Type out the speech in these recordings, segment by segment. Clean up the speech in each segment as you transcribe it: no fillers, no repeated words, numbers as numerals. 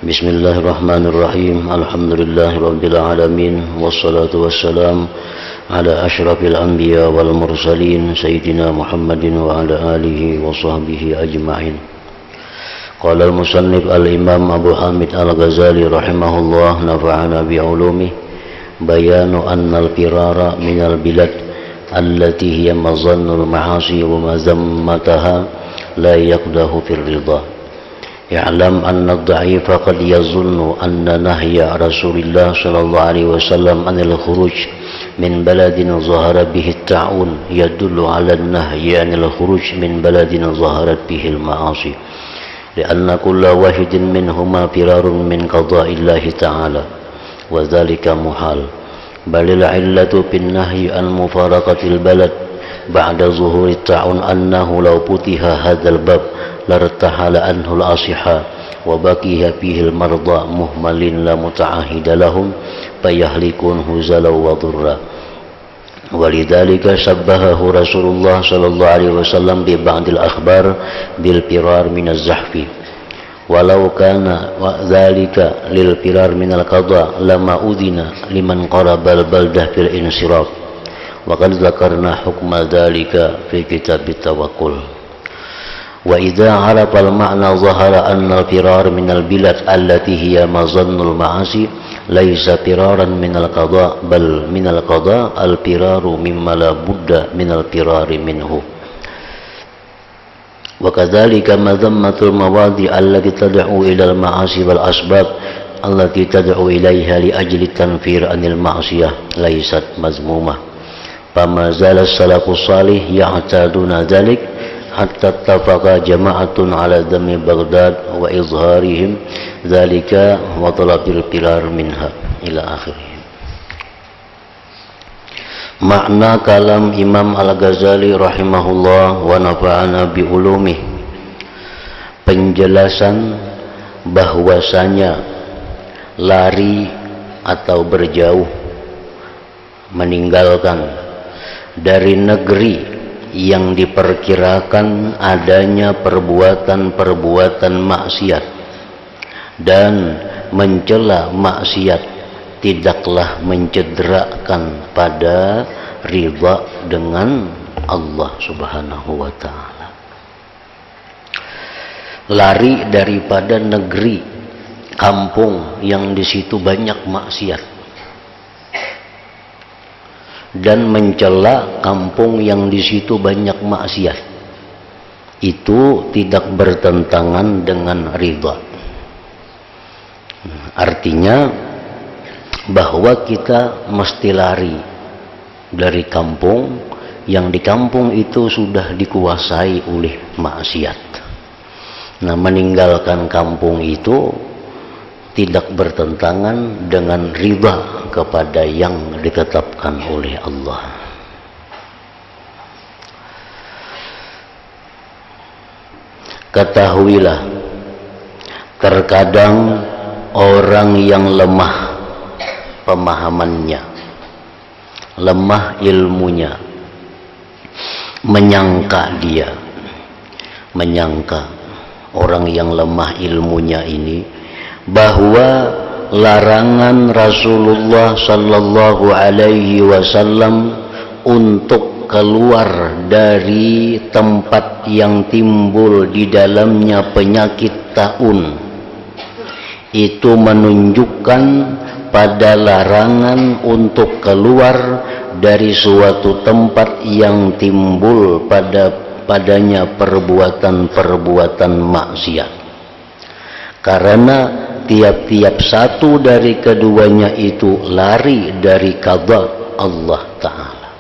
Bismillahirrahmanirrahim. Alhamdulillahirabbil alamin wassalatu wassalam ala asyrafil anbiya wal mursalin sayyidina Muhammadin wa ala alihi wa sahbihi ajma'in. Qala al-musannif al-imam Abu Hamid al-Ghazali rahimahullah nafa'ana bi'ulumi bayanu anna al-firara minal bilad allati hiya mazannul ma'asi wa mazammataha la yaqdahu fir ridha. Ya'lam anna ad-da'ifa qad yazunnu anna nahya Rasulillah sallallahu alaihi wasallam anil khuruj min baladin zahara bihi at-ta'un yadullu 'ala an-nahyi anil khuruj min baladin zaharat bihi al-ma'asi li'anna kulla wahidin minhuma firarun min qada'illahi ta'ala wa dhalika muhal balil 'illatu bin nahyi an mufaraqatil balad ba'da zuhuri at-ta'un annahu law putiha hadzal bab lartahala anhu al-asiha wa baqiya fihi al-marda muhmalin la muta'ahida lahum fayahlikun huzalaw wa dhurra walidhalika sabbahahu Rasulullah sallallahu alaihi wasallam bi ba'dil akhbar bil firar min az-zahfi walau kana wa dhalika lil firar min al-qada lama udhina liman qaraba al-baldah fil insiraf wa qad dzakarna hukma dhalika fi kitab at-tawakkul. Wa idza 'arafa al-ma'na zahara anna al-firar min al-bilad allati hiya mazannul ma'asi laysa firaran min al-qada bal min al-qada al-firaru mimma la budda min al-firari minhu. Wa kadzalika madhammatul mawadi allati tad'u ila al-ma'asi wal asbab allati tad'u ilaiha li ajli tanfir anil ma'siyah laysat mazmumah. Fama zala salafus salih ya'taduna dzalik hatta tafaqa jama'atun ala dami Baghdad wa izharihim dzalika wa talabil firar minha ila akhirih. Makna kalam Imam Al-Ghazali rahimahullah wa nafa'ana bi ulumih, penjelasan bahwasanya lari atau berjauh, meninggalkan dari negeri yang diperkirakan adanya perbuatan-perbuatan maksiat dan mencela maksiat tidaklah mencederakan pada ridha dengan Allah Subhanahu wa ta'ala. Lari daripada negeri kampung yang di situ banyak maksiat dan mencela kampung yang di situ banyak maksiat, itu tidak bertentangan dengan ridha. Artinya bahwa kita mesti lari dari kampung yang di kampung itu sudah dikuasai oleh maksiat. Nah, meninggalkan kampung itu tidak bertentangan dengan ridha kepada yang ditetapkan oleh Allah. Ketahuilah, terkadang orang yang lemah pemahamannya, lemah ilmunya, menyangka orang yang lemah ilmunya ini bahwa larangan Rasulullah sallallahu alaihi wasallam untuk keluar dari tempat yang timbul di dalamnya penyakit taun itu menunjukkan pada larangan untuk keluar dari suatu tempat yang timbul padanya perbuatan-perbuatan maksiat, karena tiap-tiap satu dari keduanya itu lari dari qada Allah Ta'ala.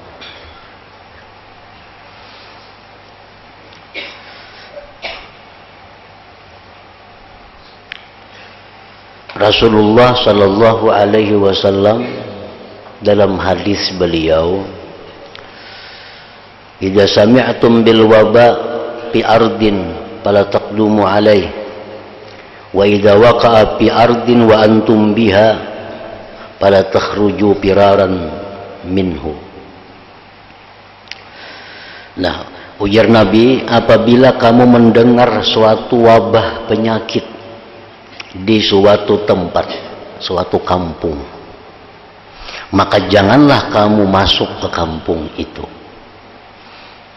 Rasulullah sallallahu alaihi wasallam dalam hadis beliau, "Idza sami'tum bil waba fi ardin fala taqdumu alaihi wa idza waqa'a fi ardin wa antum biha fala takhruju firaran minhu." Nah, ujar Nabi, apabila kamu mendengar suatu wabah penyakit di suatu tempat, suatu kampung, maka janganlah kamu masuk ke kampung itu.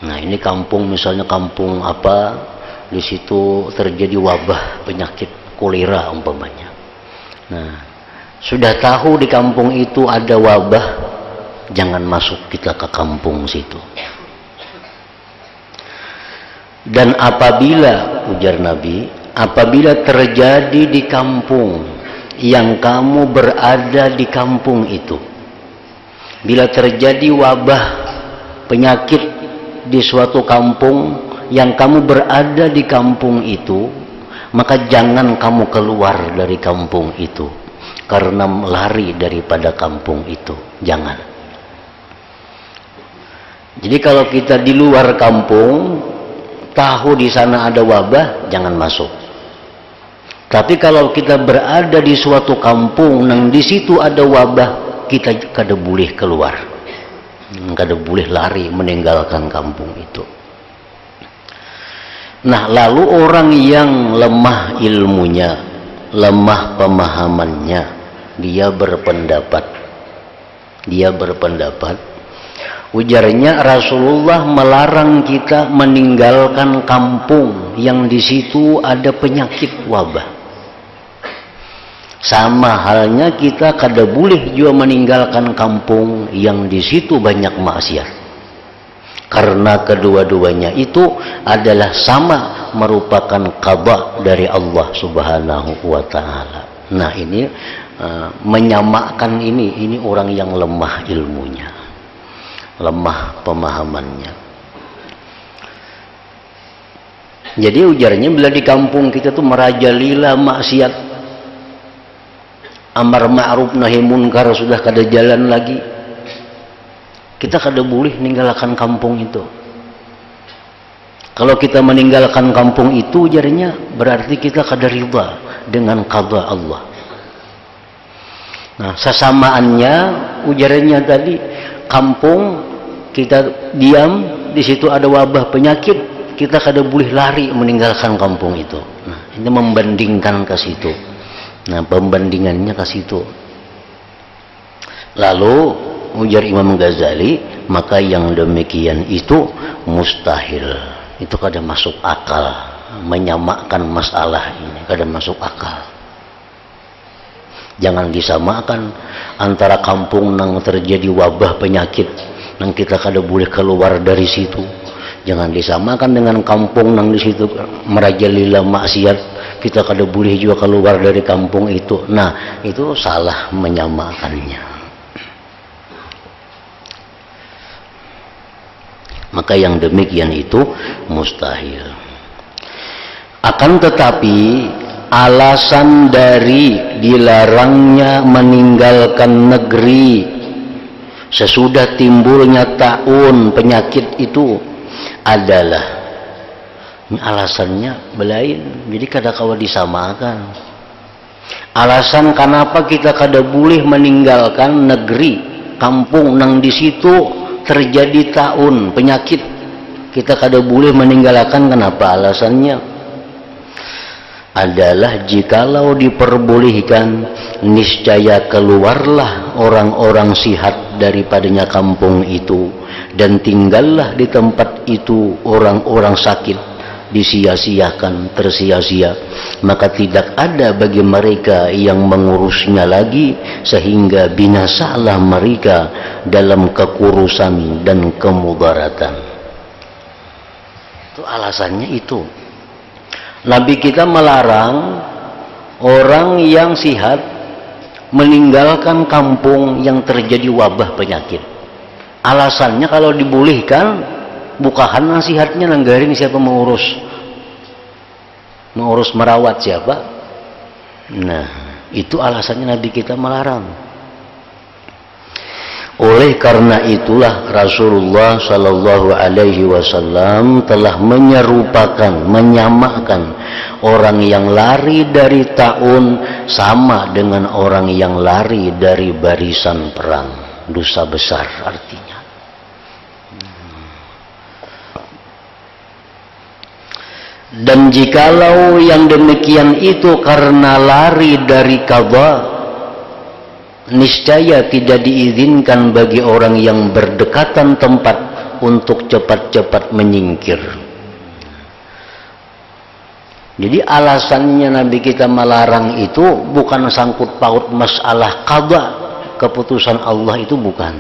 Nah, ini kampung, misalnya kampung apa, di situ terjadi wabah penyakit kolera umpamanya. Nah, sudah tahu di kampung itu ada wabah, jangan masuk kita ke kampung situ. Dan apabila, ujar Nabi, apabila terjadi di kampung yang kamu berada di kampung itu, bila terjadi wabah penyakit di suatu kampung yang kamu berada di kampung itu, maka jangan kamu keluar dari kampung itu karena lari daripada kampung itu. Jangan. Jadi kalau kita di luar kampung, tahu di sana ada wabah, jangan masuk. Tapi kalau kita berada di suatu kampung yang di situ ada wabah, kita kada boleh keluar, kada boleh lari meninggalkan kampung itu. Nah, lalu orang yang lemah ilmunya, lemah pemahamannya, dia berpendapat, ujarnya Rasulullah melarang kita meninggalkan kampung yang di situ ada penyakit wabah. Sama halnya kita kada boleh juga meninggalkan kampung yang di situ banyak maksiat. Karena kedua-duanya itu adalah sama, merupakan qada dari Allah Subhanahu wa taala. Nah, ini menyamakan ini orang yang lemah ilmunya, lemah pemahamannya. Jadi ujarnya bila di kampung kita tuh merajalela maksiat, amar ma'ruf nahi munkar sudah kada jalan lagi, kita kada boleh meninggalkan kampung itu. Kalau kita meninggalkan kampung itu, ujarnya berarti kita kada ridha dengan qada Allah. Nah, sesamaannya ujarnya tadi, kampung kita diam, di situ ada wabah penyakit, kita kada boleh lari meninggalkan kampung itu. Nah, ini membandingkan ke situ. Nah, pembandingannya ke situ. Lalu ujar Imam Ghazali, maka yang demikian itu mustahil. Itu kada masuk akal, menyamakan masalah ini kada masuk akal. Jangan disamakan antara kampung yang terjadi wabah penyakit yang kita kada boleh keluar dari situ. Jangan disamakan dengan kampung yang di situ merajalela maksiat, kita kada boleh juga keluar dari kampung itu. Nah, itu salah menyamakannya. Maka yang demikian itu mustahil. Akan tetapi alasan dari dilarangnya meninggalkan negeri sesudah timbulnya taun penyakit itu adalah, alasannya belain, jadi kada kawa disamakan. Alasan kenapa kita kada boleh meninggalkan negeri kampung nang di situ terjadi taun penyakit, kita kada boleh meninggalkan, kenapa alasannya adalah jikalau diperbolehkan, niscaya keluarlah orang-orang sihat daripadanya kampung itu, dan tinggallah di tempat itu orang-orang sakit, disia-siakan, tersia-sia, maka tidak ada bagi mereka yang mengurusnya lagi, sehingga binasalah mereka dalam kekurusan dan kemudaratan. Itu alasannya itu. Nabi kita melarang orang yang sihat meninggalkan kampung yang terjadi wabah penyakit. Alasannya kalau dibolehkan, bukahan nasihatnya nanggaring siapa mengurus merawat siapa. Nah, itu alasannya Nabi kita melarang. Oleh karena itulah Rasulullah Sallallahu Alaihi Wasallam telah menyerupakan, menyamakan orang yang lari dari taun sama dengan orang yang lari dari barisan perang, dosa besar artinya. Dan jikalau yang demikian itu karena lari dari qadha, niscaya tidak diizinkan bagi orang yang berdekatan tempat untuk cepat-cepat menyingkir. Jadi alasannya Nabi kita melarang itu bukan sangkut paut masalah qadha, keputusan Allah itu bukan.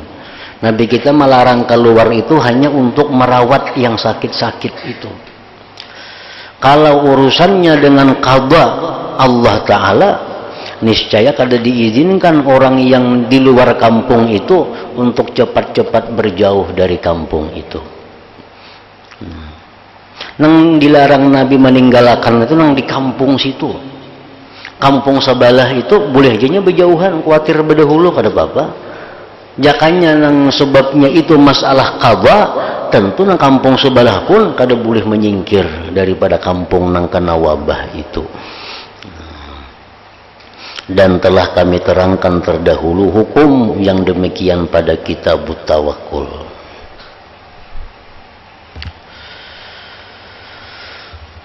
Nabi kita melarang keluar itu hanya untuk merawat yang sakit-sakit itu. Kalau urusannya dengan qadha Allah Ta'ala, niscaya kada diizinkan orang yang di luar kampung itu untuk cepat-cepat berjauh dari kampung itu. Nang dilarang Nabi meninggalkan itu nang di kampung situ. Kampung sebelah itu boleh aja berjauhan, khawatir berdahulu kada apa-apa. Jakanya nang sebabnya itu masalah qadha, tentu nang kampung sebelah pun kada boleh menyingkir daripada kampung nang kena wabah itu. Dan telah kami terangkan terdahulu hukum yang demikian pada kitab Tawakkul.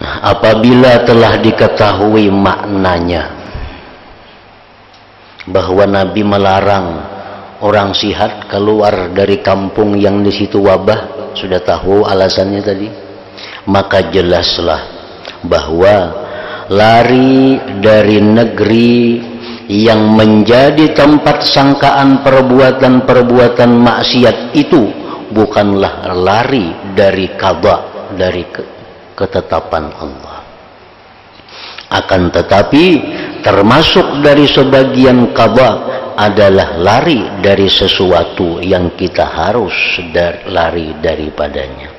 Apabila telah diketahui maknanya bahwa Nabi melarang orang sihat keluar dari kampung yang di situ wabah, sudah tahu alasannya tadi, maka jelaslah bahwa lari dari negeri yang menjadi tempat sangkaan perbuatan-perbuatan maksiat itu bukanlah lari dari qadha, dari ketetapan Allah. Akan tetapi termasuk dari sebagian qadha adalah lari dari sesuatu yang kita harus lari daripadanya.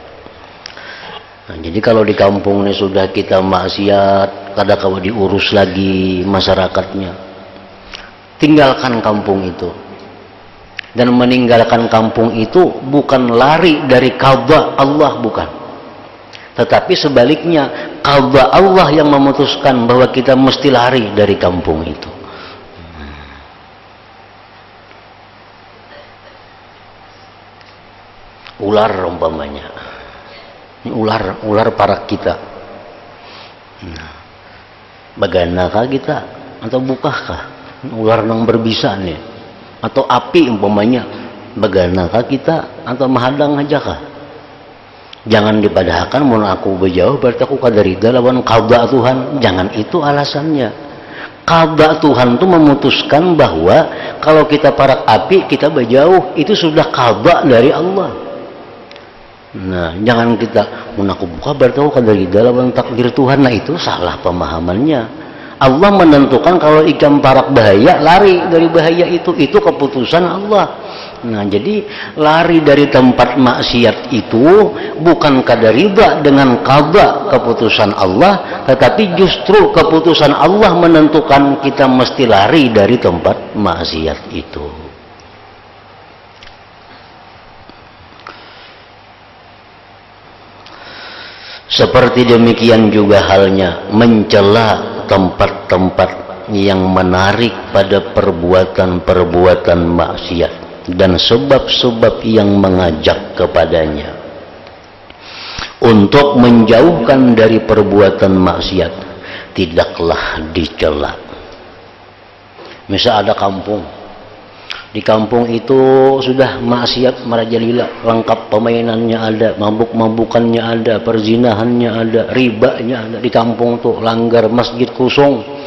Nah, jadi kalau di kampung ini sudah kita maksiat, kadang-kadang diurus lagi masyarakatnya, tinggalkan kampung itu. Dan meninggalkan kampung itu bukan lari dari qadha Allah, bukan. Tetapi sebaliknya, qadha Allah yang memutuskan bahwa kita mesti lari dari kampung itu. Ular umpamanya, ini ular parak kita. Nah, baganakah kita atau bukahkah ular nang berbisa nih, atau api umpamanya, baganakah kita atau mahadang aja kah? Jangan dipadahkan mun aku berjauh berarti aku kadarida lawan qadha Tuhan. Jangan itu alasannya. Qadha Tuhan itu memutuskan bahwa kalau kita parak api kita berjauh, itu sudah qadha dari Allah. Nah, jangan kita mun aku buka berarti aku kadarida lawan takdir Tuhan. Nah, itu salah pemahamannya. Allah menentukan kalau ikan parak bahaya, lari dari bahaya itu keputusan Allah. Nah, jadi lari dari tempat maksiat itu bukan kadarida dengan qadha keputusan Allah, tetapi justru keputusan Allah menentukan kita mesti lari dari tempat maksiat itu. Seperti demikian juga halnya mencela tempat-tempat yang menarik pada perbuatan-perbuatan maksiat dan sebab-sebab yang mengajak kepadanya untuk menjauhkan dari perbuatan maksiat, tidaklah dicela. Misal ada kampung, di kampung itu sudah maksiat merajalela, lengkap pemainannya ada, mabuk-mabukannya ada, perzinahannya ada, ribanya ada. Di kampung tuh langgar masjid kosong.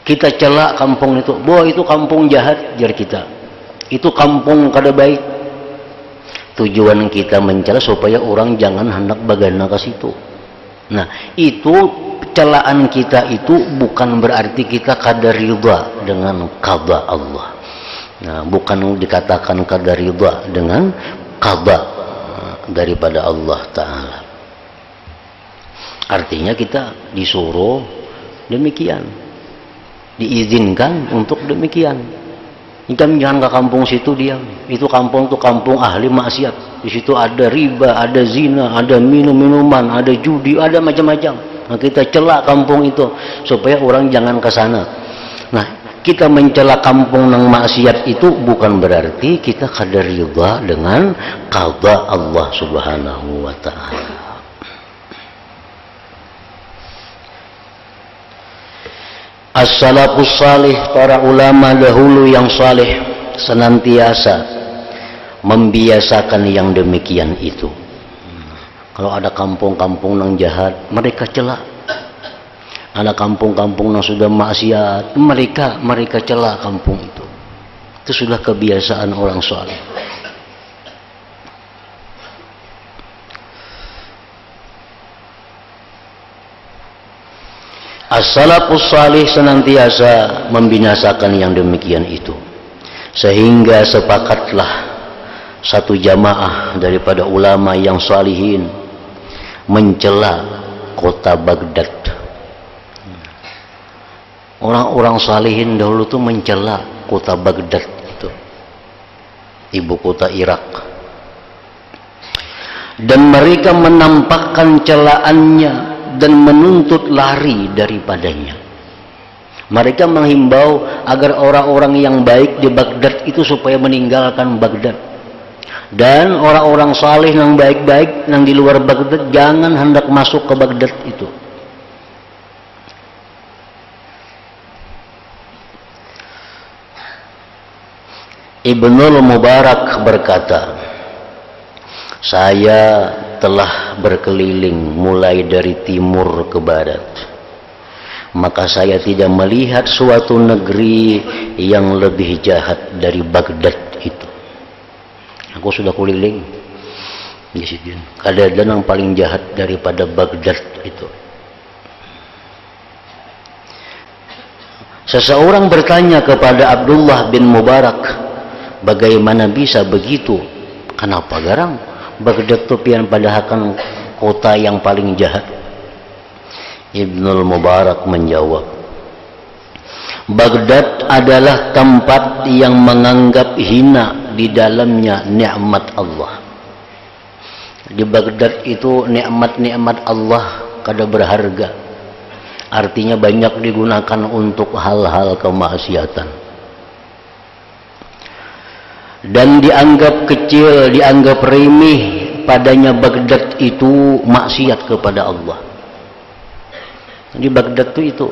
Kita celak kampung itu, bahwa itu kampung jahat, jar kita. Itu kampung kada baik. Tujuan kita mencela supaya orang jangan hendak bagana ke situ. Nah, itu celaan kita itu bukan berarti kita kada ridha dengan qadha Allah. Nah, bukan dikatakan kada ridha dengan qadha daripada Allah Ta'ala. Artinya kita disuruh demikian, diizinkan untuk demikian. Ikan jangan ke kampung situ diam. Itu kampung tuh kampung ahli maksiat. Di situ ada riba, ada zina, ada minum-minuman, ada judi, ada macam-macam. Nah, kita celak kampung itu supaya orang jangan ke sana. Nah, kita mencela kampung nang maksiat itu bukan berarti kita kada ridha dengan qadha Allah Subhanahu wa taala. As-salafus salih, para ulama dahulu yang saleh senantiasa membiasakan yang demikian itu. Kalau ada kampung-kampung yang jahat, mereka celak. Ada kampung-kampung yang sudah maksiat, mereka celak kampung itu. Itu sudah kebiasaan orang saleh. As-salafus salih senantiasa membinasakan yang demikian itu, sehingga sepakatlah satu jamaah daripada ulama yang salihin mencela kota Baghdad. Orang-orang salihin dahulu tuh mencela kota Baghdad itu, ibu kota Irak, dan mereka menampakkan celaannya dan menuntut lari daripadanya. Mereka menghimbau agar orang-orang yang baik di Baghdad itu supaya meninggalkan Baghdad, dan orang-orang saleh yang baik-baik yang di luar Baghdad jangan hendak masuk ke Baghdad itu. Ibnul Mubarak berkata, saya telah berkeliling mulai dari timur ke barat, maka saya tidak melihat suatu negeri yang lebih jahat dari Baghdad itu. Aku sudah keliling di situ. Ada yang paling jahat daripada Baghdad itu. Seseorang bertanya kepada Abdullah bin Mubarak, bagaimana bisa begitu? Kenapa garang? Baghdad itu pian padahal kota yang paling jahat. Ibnul Mubarak menjawab, Baghdad adalah tempat yang menganggap hina di dalamnya nikmat Allah. Di Baghdad itu nikmat-nikmat Allah kada berharga. Artinya banyak digunakan untuk hal-hal kemaksiatan. Dan dianggap kecil, dianggap remeh padanya Baghdad itu maksiat kepada Allah. Di Baghdad itu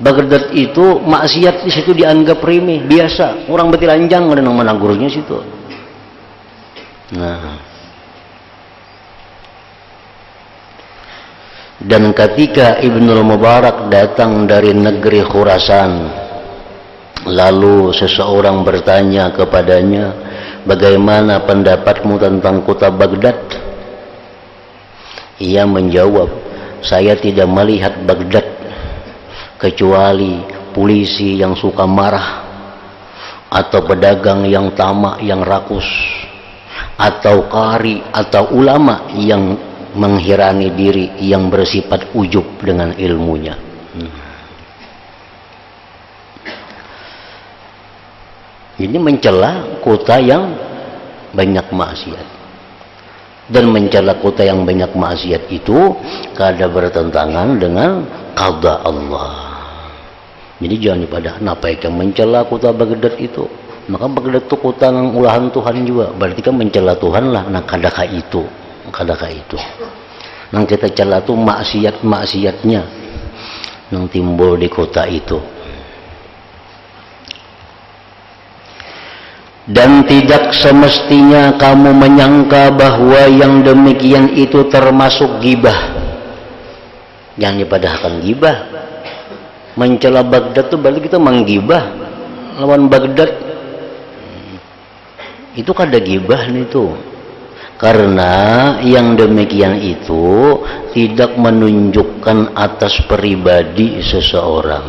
Baghdad itu maksiat di situ dianggap remeh, biasa. Orang betilanjang ada yang menagurnya situ. Nah, dan ketika Ibnul Mubarak datang dari negeri Khurasan, lalu seseorang bertanya kepadanya, bagaimana pendapatmu tentang kota Baghdad? Ia menjawab, saya tidak melihat Baghdad kecuali polisi yang suka marah, atau pedagang yang tamak, yang rakus, atau qari atau ulama yang menghirani diri, yang bersifat ujub dengan ilmunya. Ini mencela kota yang banyak maksiat. Dan mencela kota yang banyak maksiat itu kada bertentangan dengan qada Allah. Jadi jangan pada kenapa yang mencela kota Baghdad itu. Maka Baghdad itu kota yang ulahan Tuhan juga. Berarti kan mencela Tuhan lah. Nah kadakah itu. Yang kita cela itu maksiat-maksiatnya yang timbul di kota itu. Dan tidak semestinya kamu menyangka bahwa yang demikian itu termasuk gibah. Jangan dipadahkan gibah. Mencela Baghdad itu berarti kita menggibah lawan Baghdad. Itu kada gibah itu. Karena yang demikian itu tidak menunjukkan atas pribadi seseorang.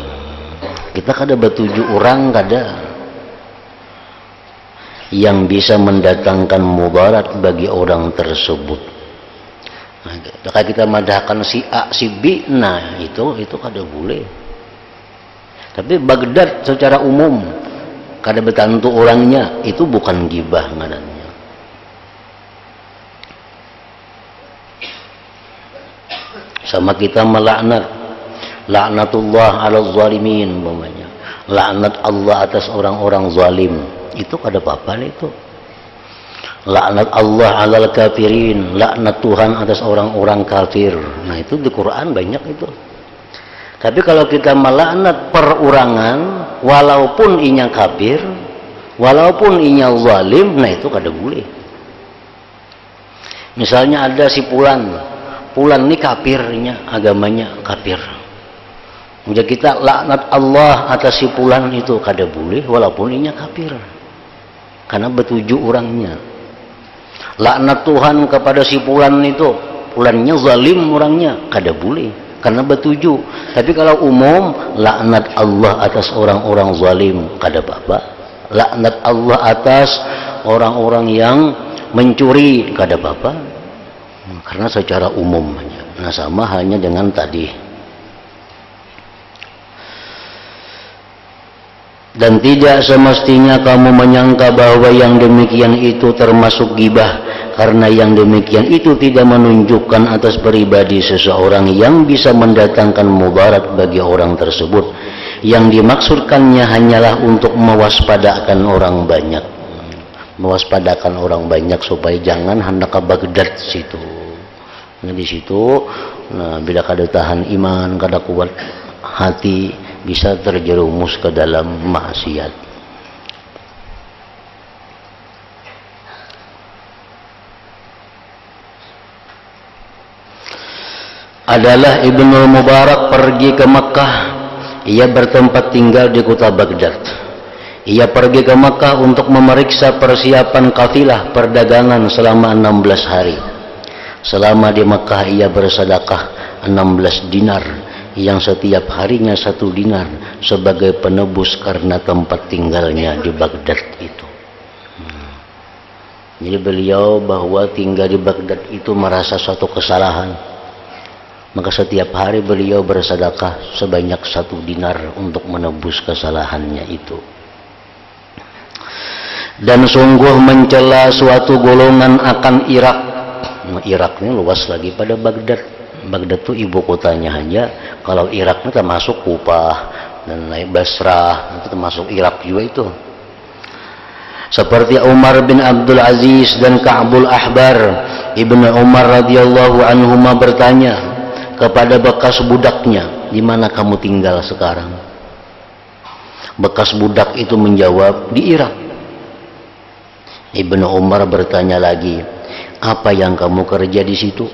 Kita kada batuju orang, kada yang bisa mendatangkan mudarat bagi orang tersebut. Nah, kalau kita madahkan si A, si B, nah itu kada boleh. Tapi Baghdad secara umum kada bertantu orangnya, itu bukan gibah ngarannya. Sama kita melaknat, laknatullah ala zalimin umpamanya, laknat Allah atas orang-orang zalim. Itu kada apa-apa itu. Laknat Allah alal kafirin, laknat Tuhan atas orang-orang kafir. Nah itu di Quran banyak itu. Tapi kalau kita melaknat perorangan, walaupun inya kafir, walaupun inya zalim, nah itu kada boleh. Misalnya ada si Pulan ini kafirnya, agamanya kafir. Jadi kita laknat Allah atas si Pulan itu kada boleh, walaupun inya kafir. Karena betuju orangnya. Laknat Tuhan kepada si Pulan itu, Pulannya zalim orangnya, kada boleh. Karena betuju. Tapi kalau umum, laknat Allah atas orang-orang zalim, kada apa-apa. Laknat Allah atas orang-orang yang mencuri, kada apa-apa. Karena secara umum hanya. Nah, sama hanya dengan tadi. Dan tidak semestinya kamu menyangka bahwa yang demikian itu termasuk ghibah, karena yang demikian itu tidak menunjukkan atas pribadi seseorang yang bisa mendatangkan mudarat bagi orang tersebut. Yang dimaksudkannya hanyalah untuk mewaspadakan orang banyak, mewaspadakan orang banyak supaya jangan hendak ke Baghdad situ. Nah, di situ, nah, bila kada tahan iman, kada kuat hati, bisa terjerumus ke dalam maksiat. Adalah Ibnu Mubarak pergi ke Makkah. Ia bertempat tinggal di kota Baghdad. Ia pergi ke Makkah untuk memeriksa persiapan kafilah perdagangan selama 16 hari. Selama di Makkah ia bersedekah 16 dinar, yang setiap harinya 1 dinar sebagai penebus karena tempat tinggalnya di Baghdad itu. Jadi beliau bahwa tinggal di Baghdad itu merasa suatu kesalahan, maka setiap hari beliau bersedekah sebanyak 1 dinar untuk menebus kesalahannya itu. Dan sungguh mencela suatu golongan akan Irak. Irak ini luas lagi pada Baghdad. Baghdad itu ibu kotanya hanya. Kalau Irak itu termasuk Kufah dan Basrah, itu termasuk Irak juga itu. Seperti Umar bin Abdul Aziz dan Ka'bul Ahbar. Ibnu Umar radhiyallahu anhuma bertanya kepada bekas budaknya, di mana kamu tinggal sekarang? Bekas budak itu menjawab, di Irak. Ibnu Umar bertanya lagi, apa yang kamu kerja di situ?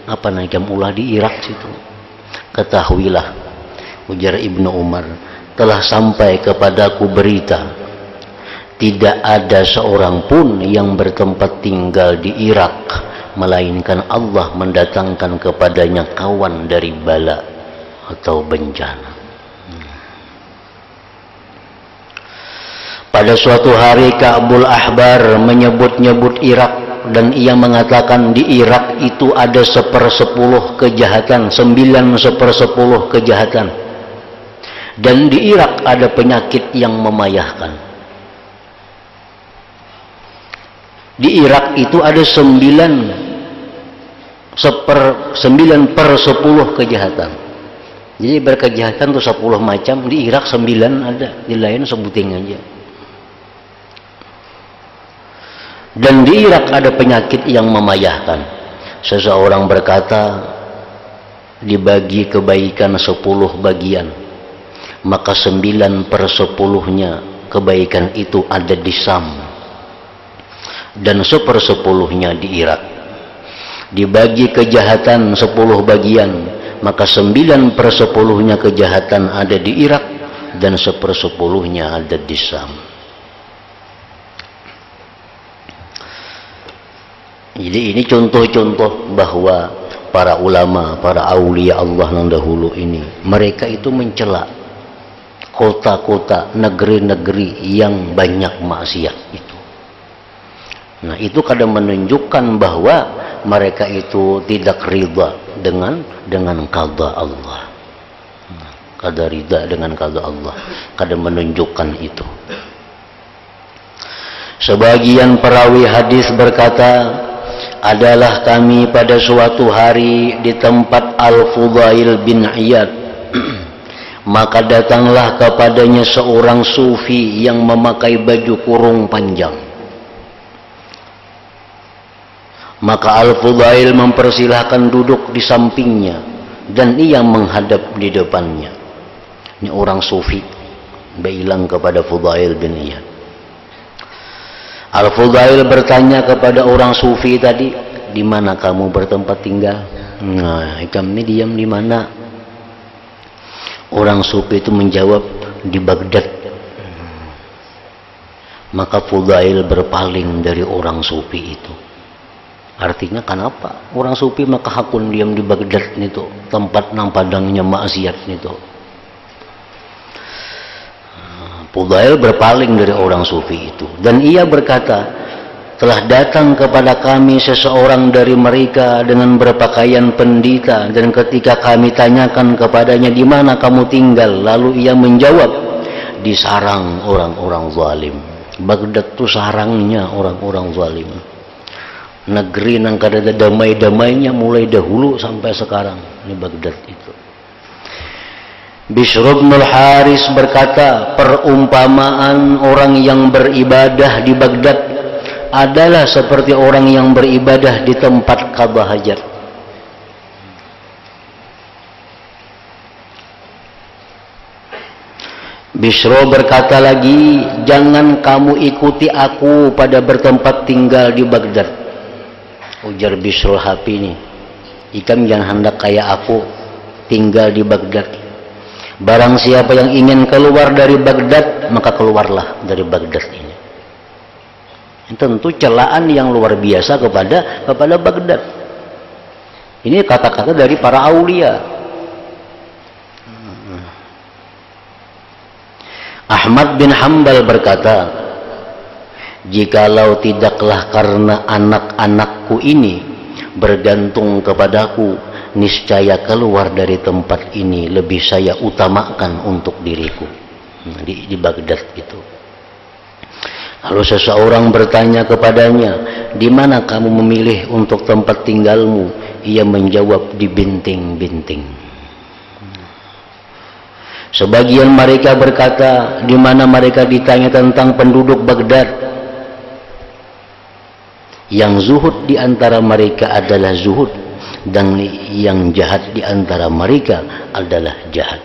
Apa yang kamu ulah di Irak situ? Ketahuilah, ujar Ibnu Umar, telah sampai kepadaku berita, tidak ada seorang pun yang bertempat tinggal di Irak, melainkan Allah mendatangkan kepadanya kawan dari bala atau bencana. Pada suatu hari Ka'bul Ahbar menyebut-nyebut Irak, dan ia mengatakan di Irak itu ada 1/10 kejahatan, 9/10 kejahatan. Dan di Irak ada penyakit yang memayahkan. Di Irak itu ada 9/10 kejahatan. Jadi berkejahatan itu 10 macam, di Irak 9 ada, di lain sebuting aja. Dan di Irak ada penyakit yang memayahkan. Seseorang berkata, dibagi kebaikan 10 bagian, maka 9/10-nya kebaikan itu ada di Sam, dan 1/10-nya di Irak. Dibagi kejahatan 10 bagian, maka 9/10-nya kejahatan ada di Irak, dan 1/10-nya ada di Sam. Jadi ini contoh-contoh bahwa para ulama, para aulia Allah yang dahulu ini, mereka itu mencela kota-kota, negeri-negeri yang banyak maksiat itu. Nah, itu kadang menunjukkan bahwa mereka itu tidak ridha dengan qada Allah. Kada ridha dengan qada Allah, kadang menunjukkan itu. Sebagian perawi hadis berkata, adalah kami pada suatu hari di tempat Al-Fudail bin Iyad. Maka datanglah kepadanya seorang sufi yang memakai baju kurung panjang. Maka Al-Fudail mempersilahkan duduk di sampingnya dan ia menghadap di depannya. Ini orang sufi bilang kepada Fudail bin Iyad. Al-Fudail bertanya kepada orang sufi tadi, di mana kamu bertempat tinggal? Nah, kami diam di mana? Orang sufi itu menjawab, di Baghdad. Maka Fudail berpaling dari orang sufi itu. Artinya kenapa? Orang sufi maka hakun diam di Baghdad itu, tempat nang padangnya maksiat itu. Fudail berpaling dari orang sufi itu dan ia berkata, telah datang kepada kami seseorang dari mereka dengan berpakaian pendeta, dan ketika kami tanyakan kepadanya di mana kamu tinggal, lalu ia menjawab, di sarang orang-orang zalim. Baghdad itu sarangnya orang-orang zalim. Negeri nang kada ada damai-damainya mulai dahulu sampai sekarang. Ini Baghdad itu. Bishr bin Al-Haris berkata, perumpamaan orang yang beribadah di Baghdad adalah seperti orang yang beribadah di tempat Ka'bah Hajar. Bishr berkata lagi, jangan kamu ikuti aku pada bertempat tinggal di Baghdad. Ujar Bishr Hapi ini, ikam jangan hendak kayak aku tinggal di Baghdad. Barang siapa yang ingin keluar dari Baghdad, maka keluarlah dari Baghdad ini. Tentu celaan yang luar biasa kepada Baghdad. Ini kata-kata dari para aulia. Ahmad bin Hanbal berkata, jikalau tidaklah karena anak-anakku ini bergantung kepadaku, niscaya keluar dari tempat ini lebih saya utamakan untuk diriku. Di Baghdad itu. Lalu seseorang bertanya kepadanya, di mana kamu memilih untuk tempat tinggalmu? Ia menjawab, di binting-binting. Sebagian mereka berkata, di mana mereka ditanya tentang penduduk Baghdad, yang zuhud di antara mereka adalah zuhud, dan yang jahat di antara mereka adalah jahat.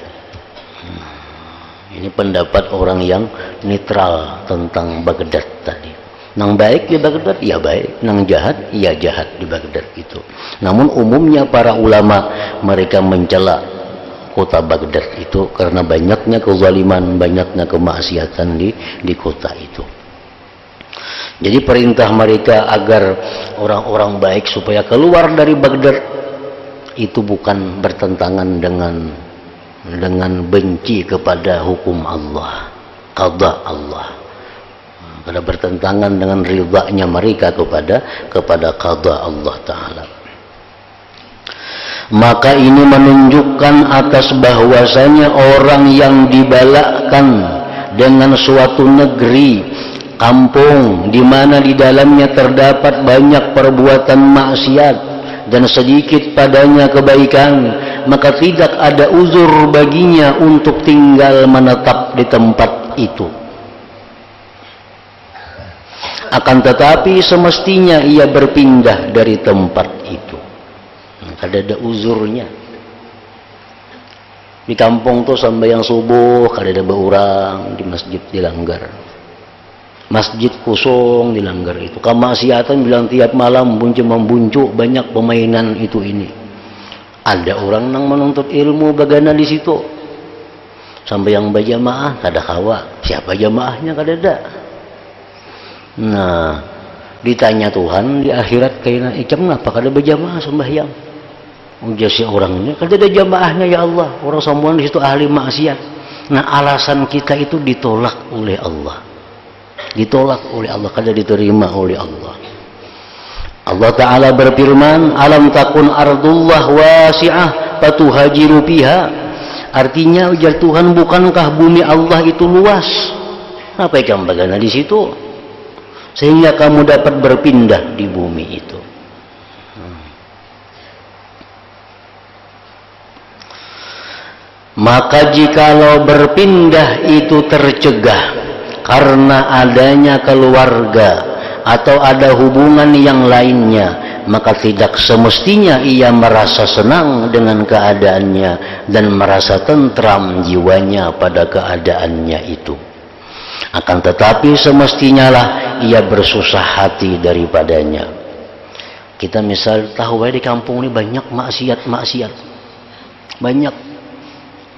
Ini pendapat orang yang netral tentang Baghdad tadi. Nang baik di Baghdad, ya baik. Nang jahat, ya jahat di Baghdad itu. Namun umumnya para ulama mereka mencela kota Baghdad itu karena banyaknya kezaliman, banyaknya kemaksiatan di kota itu. Jadi perintah mereka agar orang-orang baik supaya keluar dari Baghdad itu bukan bertentangan dengan benci kepada hukum Allah, qada Allah. Karena bertentangan dengan ridhanya mereka kepada qada Allah Ta'ala. Maka ini menunjukkan atas bahwasanya orang yang dibalakkan dengan suatu negeri, kampung, di mana di dalamnya terdapat banyak perbuatan maksiat dan sedikit padanya kebaikan, maka tidak ada uzur baginya untuk tinggal menetap di tempat itu. Akan tetapi semestinya ia berpindah dari tempat itu. Kada ada uzurnya. Di kampung tuh sampai yang subuh kada ada orang, di masjid dilanggar. Masjid kosong dilanggar itu. Kemaksiatan bilang tiap malam membuncuk banyak permainan itu ini. Ada orang nang menuntut ilmu bagana di situ. Sampai yang berjamaah kada kawa. Siapa jamaahnya kada ada. Nah, ditanya Tuhan di akhirat kayaknya ikam ngapa kada berjamaah sembahyang? Ujar si orangnya, kada ada jamaahnya ya Allah. Orang semua di situ ahli maksiat. Nah, alasan kita itu ditolak oleh Allah. Ditolak oleh Allah, kada diterima oleh Allah. Allah Ta'ala berfirman, alam takun ardullah wasi'ah fatuhajiru fiha. Artinya ujar Tuhan, bukankah bumi Allah itu luas? Apa yang bagana di situ? Sehingga kamu dapat berpindah di bumi itu. Maka jikalau berpindah itu tercegah karena adanya keluarga atau ada hubungan yang lainnya, maka tidak semestinya ia merasa senang dengan keadaannya dan merasa tentram jiwanya pada keadaannya itu. Akan tetapi semestinya lah ia bersusah hati daripadanya. Kita misal tahu di kampung ini banyak maksiat, banyak.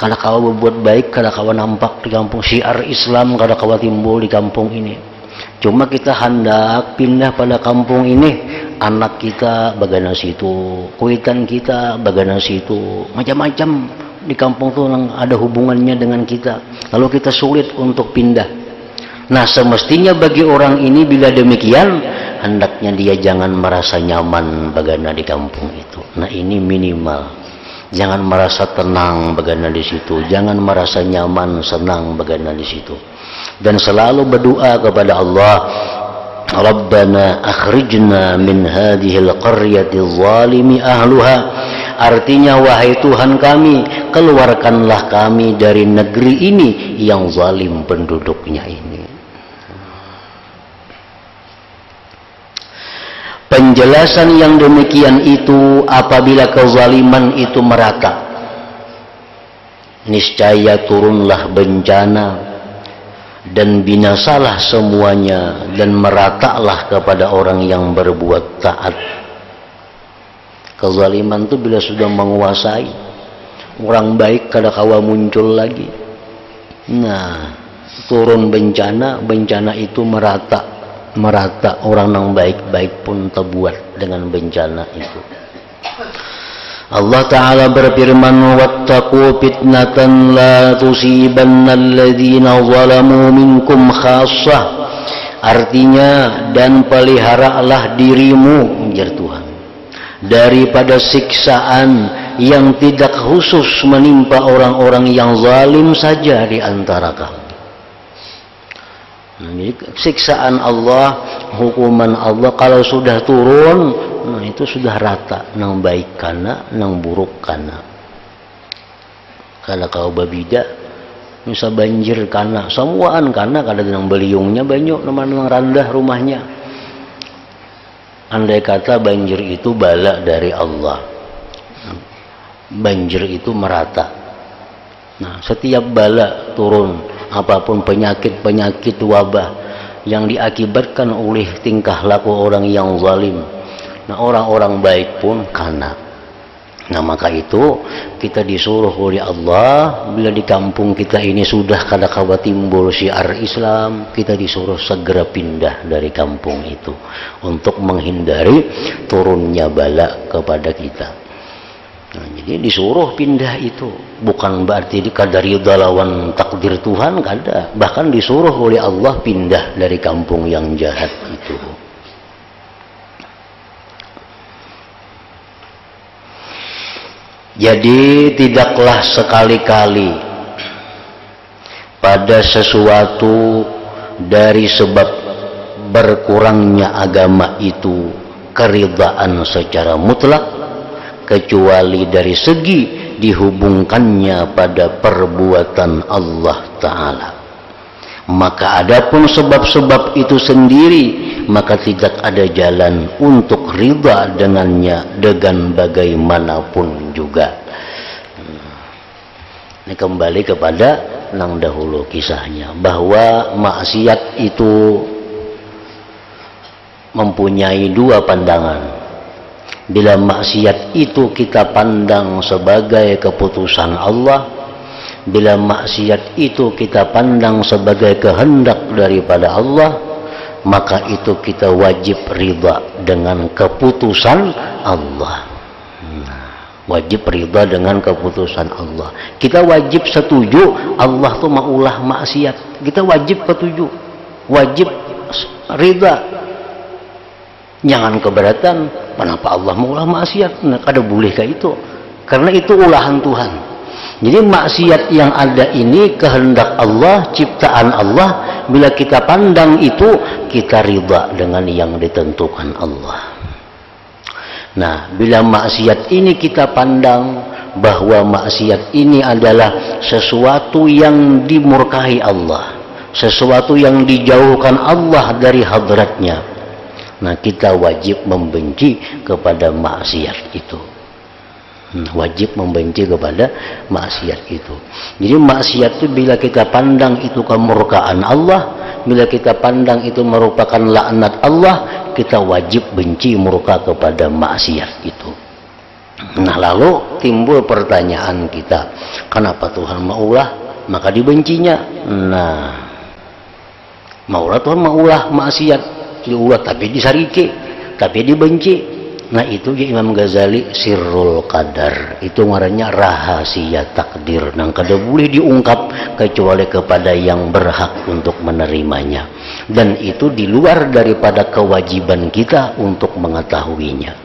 Kada kawa berbuat baik, kada kawa nampak di kampung. Syiar Islam kada kawa timbul di kampung ini. Cuma kita hendak pindah pada kampung ini. Anak kita bagana situ, kuitan kita bagana situ, macam-macam di kampung tuh yang ada hubungannya dengan kita. Lalu kita sulit untuk pindah. Nah, semestinya bagi orang ini bila demikian, hendaknya dia jangan merasa nyaman bagana di kampung itu. Nah, ini minimal. Jangan merasa tenang bagana di situ, jangan merasa nyaman, senang bagana di situ. Dan selalu berdoa kepada Allah, Rabbana akhrijna min hadhil qaryati zalimi ahluha. Artinya, wahai Tuhan kami, keluarkanlah kami dari negeri ini yang zalim penduduknya ini. Penjelasan yang demikian itu apabila kezaliman itu merata, niscaya turunlah bencana dan binasalah semuanya dan meratalah kepada orang yang berbuat taat. Kezaliman itu bila sudah menguasai, orang baik kada kawa muncul lagi. Nah, turun bencana itu merata, orang yang baik-baik pun terbuat dengan bencana itu. Allah Ta'ala berfirman, wattaqu fitnatan la tusibanna alladhina zalamu minkum khassah. Artinya, dan peliharalah dirimu, ujar Tuhan, daripada siksaan yang tidak khusus menimpa orang-orang yang zalim saja di antara kamu. Jadi siksaan Allah, hukuman Allah kalau sudah turun, nah itu sudah rata, nang baik kana, nang buruk kana. Kalau kau babida, bisa banjir kana, semuaan kana, kada nang beliungnya banyak, nang randah rumahnya. Andai kata banjir itu bala dari Allah, banjir itu merata. Nah, setiap bala turun, apapun penyakit wabah yang diakibatkan oleh tingkah laku orang yang zalim, nah orang-orang baik pun kena. Nah, maka itu kita disuruh oleh Allah, bila di kampung kita ini sudah kada kawa timbul syiar Islam, kita disuruh segera pindah dari kampung itu untuk menghindari turunnya bala kepada kita. Nah, jadi disuruh pindah itu bukan berarti kadari lawan takdir Tuhan, kada. Bahkan disuruh oleh Allah pindah dari kampung yang jahat itu. Jadi tidaklah sekali-kali pada sesuatu dari sebab berkurangnya agama itu keridaan secara mutlak, kecuali dari segi dihubungkannya pada perbuatan Allah Ta'ala. Maka adapun sebab-sebab itu sendiri, maka tidak ada jalan untuk ridha dengannya dengan bagaimanapun juga. Ini kembali kepada yang dahulu kisahnya, bahwa maksiat itu mempunyai dua pandangan. Bila maksiat itu kita pandang sebagai keputusan Allah, bila maksiat itu kita pandang sebagai kehendak daripada Allah, maka itu kita wajib ridha dengan keputusan Allah. Wajib ridha dengan keputusan Allah. Kita wajib setuju Allah tuh maulah maksiat. Kita wajib setuju, wajib ridha. Jangan keberatan, kenapa Allah maulah maksiat? Nah, kada boleh kayak itu, karena itu ulahan Tuhan. Jadi maksiat yang ada ini kehendak Allah, ciptaan Allah. Bila kita pandang itu, kita ridha dengan yang ditentukan Allah. Nah, bila maksiat ini kita pandang bahwa maksiat ini adalah sesuatu yang dimurkahi Allah, sesuatu yang dijauhkan Allah dari hadratnya, Nah, kita wajib membenci kepada maksiat itu. Wajib membenci kepada maksiat itu. Jadi maksiat itu bila kita pandang itu kemurkaan Allah, bila kita pandang itu merupakan laknat Allah, kita wajib benci murka kepada maksiat itu. Nah, lalu timbul pertanyaan kita, kenapa Tuhan maulah maka dibencinya? Nah, maulah Tuhan maulah maksiat diulah tapi disarike, tapi dibenci. Nah, itu ya Imam Ghazali sirrul qadar, itu ngarannya rahasia takdir, yang kada boleh diungkap kecuali kepada yang berhak untuk menerimanya, dan itu di luar daripada kewajiban kita untuk mengetahuinya.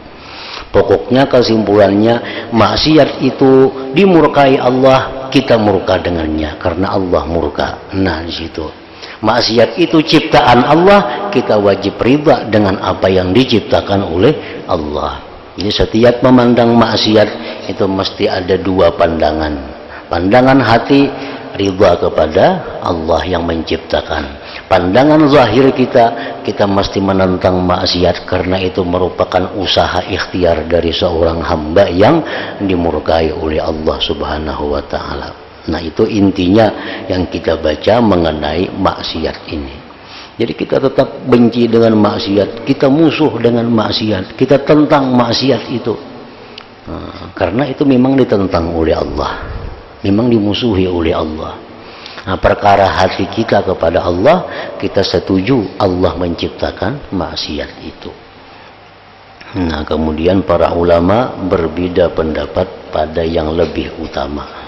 Pokoknya kesimpulannya, maksiat itu dimurkai Allah, kita murka dengannya karena Allah murka. Nah, di situ maksiat itu ciptaan Allah, kita wajib riba dengan apa yang diciptakan oleh Allah. Jadi setiap memandang maksiat itu mesti ada dua pandangan. Pandangan hati, riba kepada Allah yang menciptakan. Pandangan zahir kita mesti menentang maksiat karena itu merupakan usaha ikhtiar dari seorang hamba yang dimurkai oleh Allah Subhanahu wa ta'ala. Nah, itu intinya yang kita baca mengenai maksiat ini. Jadi kita tetap benci dengan maksiat, kita musuh dengan maksiat, kita tentang maksiat itu. Karena itu memang ditentang oleh Allah, memang dimusuhi oleh Allah. Nah, perkara hati kita kepada Allah, kita setuju Allah menciptakan maksiat itu. Nah, kemudian para ulama berbeda pendapat pada yang lebih utama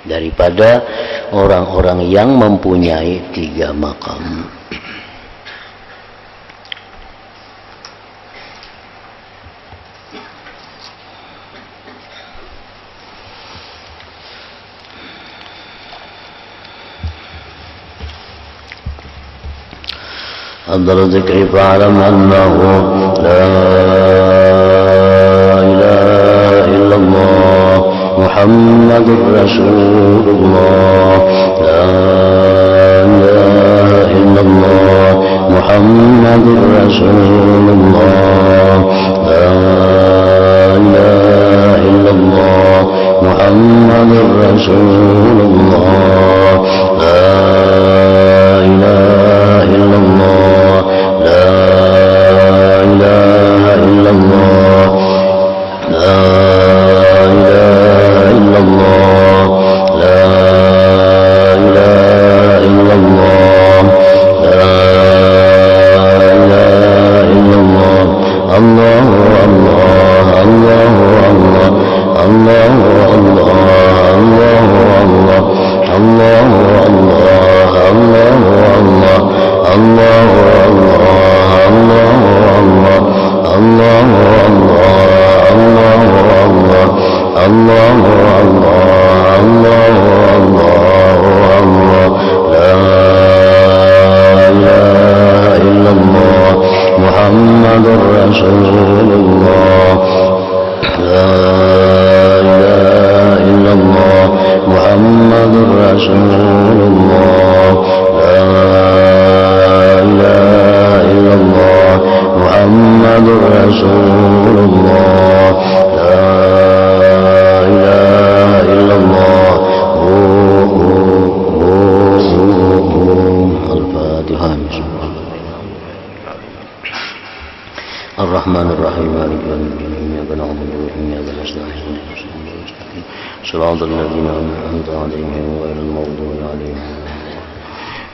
daripada orang-orang yang mempunyai 3 maqam. Afdal dzikri fa'lam annahu la ilaha illallah Muhammadur Rasulullah, la ilaha illallah Muhammadur Rasulullah, la ilaha illallah Muhammadur Rasulullah, la ilaha illallah, la ilaha illallah, la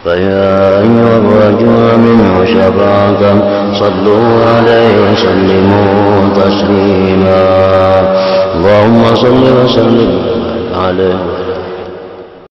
فيا أيها الرجل منه شفاعة صلوا عليه وسلموا تسليما اللهم صل وسلم عليه